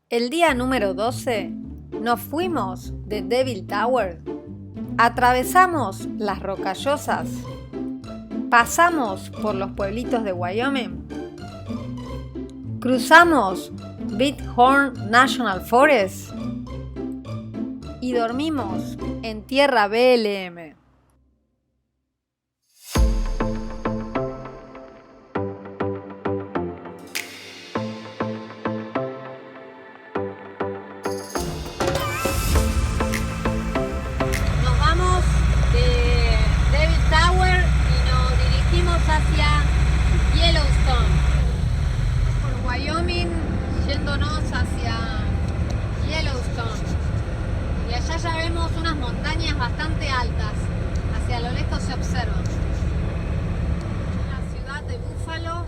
El día número 12 nos fuimos de Devil Tower, atravesamos las Rocallosas, pasamos por los pueblitos de Wyoming, cruzamos Bighorn National Forest y dormimos en tierra BLM. Hacia Yellowstone, por Wyoming, yéndonos hacia Yellowstone, y allá ya vemos unas montañas bastante altas, hacia lo lejos se observan. La ciudad de Buffalo,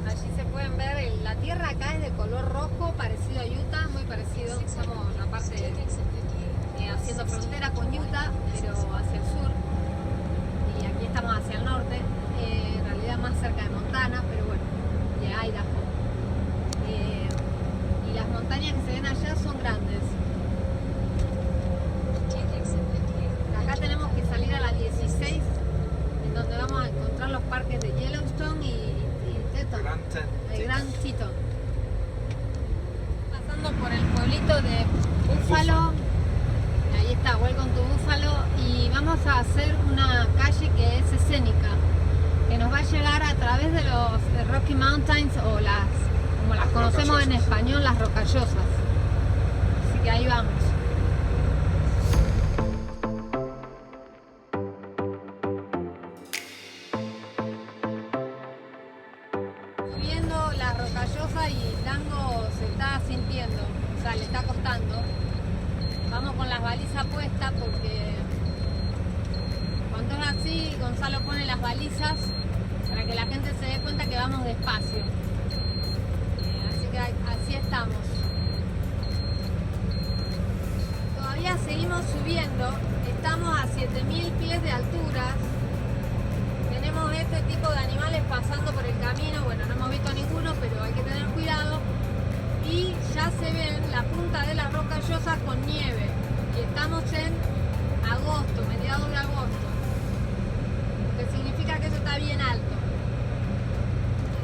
allí se pueden ver, la tierra acá es de color rojo, parecido a Utah, muy parecido, estamos en la parte haciendo frontera con Utah, pero hacia el sur. Aquí estamos hacia el norte, en realidad más cerca de Montana, pero bueno, de Idaho. Y las montañas que se ven allá son grandes. Acá tenemos que salir a las 16, en donde vamos a encontrar los parques de Yellowstone y Teton, el Grand Teton. Pasando por el pueblito de Buffalo. Ahí está, Welcome to Buffalo, y vamos a hacer una calle que es escénica, que nos va a llegar a través de los Rocky Mountains, o como las conocemos en español, las Rocallosas. Así que ahí vamos. Subiendo la Rocallosa y Tango se está sintiendo, o sea, le está costando. Vamos con las balizas puestas porque cuando es así, Gonzalo pone las balizas para que la gente se dé cuenta que vamos despacio. Así que así estamos. Todavía seguimos subiendo, estamos a 7000 pies de altura. Tenemos este tipo de animales pasando por el camino. Bueno, no hemos visto ninguno, pero hay que tener cuidado. Y ya se ven la punta de las Rocallosas con nieve, y estamos en agosto, mediados de agosto, lo que significa que eso está bien alto.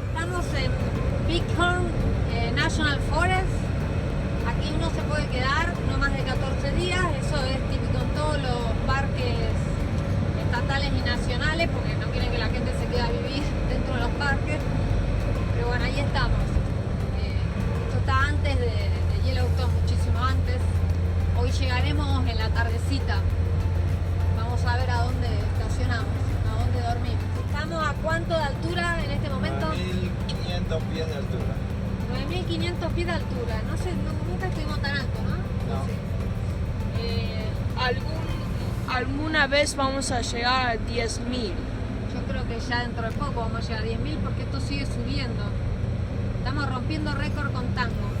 Estamos en Bighorn National Forest. Aquí uno se puede quedar no más de 14 días, eso es típico en todos los parques estatales y nacionales, porque no quieren que la gente se quede a vivir dentro de los parques, pero bueno, ahí estamos. Está antes de Yellowstone, muchísimo antes. Hoy llegaremos en la tardecita. Vamos a ver a dónde estacionamos, a dónde dormimos. ¿Estamos a cuánto de altura en este momento? 9.500 pies de altura. 9.500 pies de altura. No sé, nunca estuvimos tan alto, ¿no? No. Sí. Alguna vez vamos a llegar a 10.000. Yo creo que ya dentro de poco vamos a llegar a 10.000 porque esto sigue subiendo. Estamos rompiendo récord con Tango.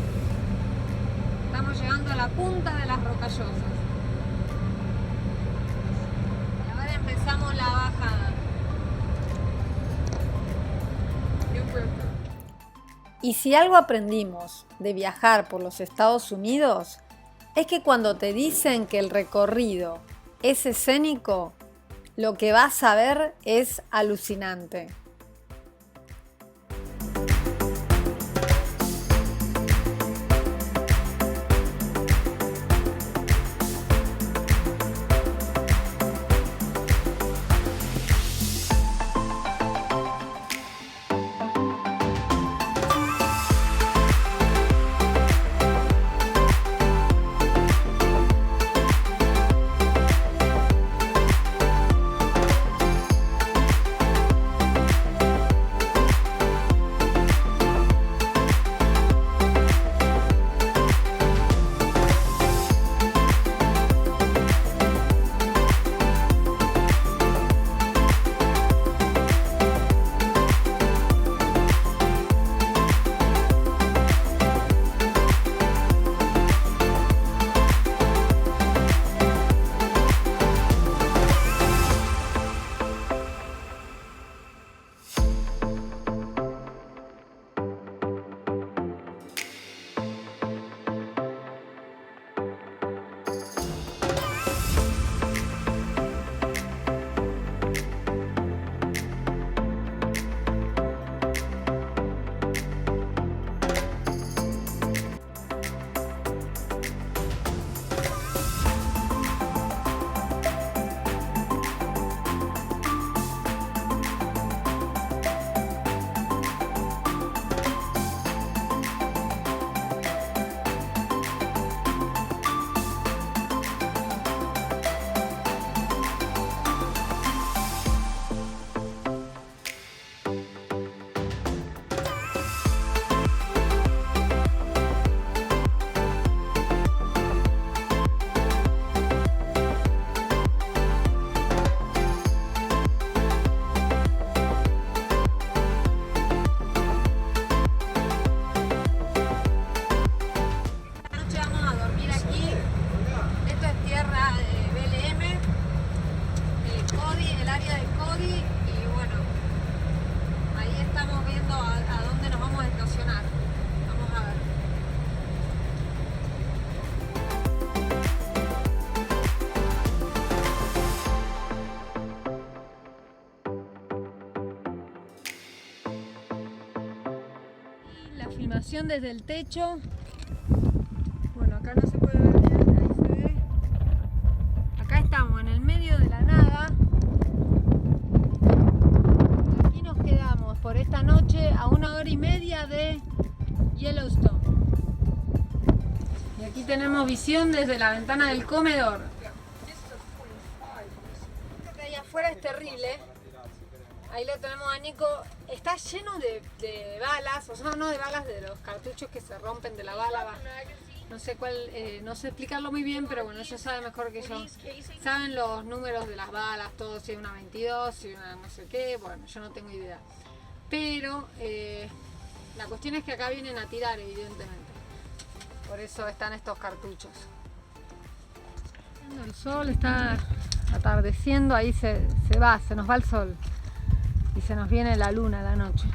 Estamos llegando a la punta de las Rocallosas. Y ahora empezamos la bajada. Y si algo aprendimos de viajar por los Estados Unidos, es que cuando te dicen que el recorrido es escénico, lo que vas a ver es alucinante. visión desde el techo. Bueno, acá no se puede ver bien, ahí se ve. Acá estamos en el medio de la nada. Y aquí nos quedamos por esta noche a 1h30 de Yellowstone. Y aquí tenemos visión desde la ventana del comedor. Lo que hay afuera es terrible. Ahí lo tenemos a Nico. Está lleno de balas, o sea, no de balas, de los cartuchos que se rompen de la bala. No sé cuál, no sé explicarlo muy bien, pero bueno, ellos saben mejor que yo. Saben los números de las balas, todo, si es una 22, si una no sé qué, bueno, yo no tengo idea. Pero la cuestión es que acá vienen a tirar, evidentemente. Por eso están estos cartuchos. El sol está atardeciendo, ahí se nos va el sol. Y se nos viene la luna a la noche.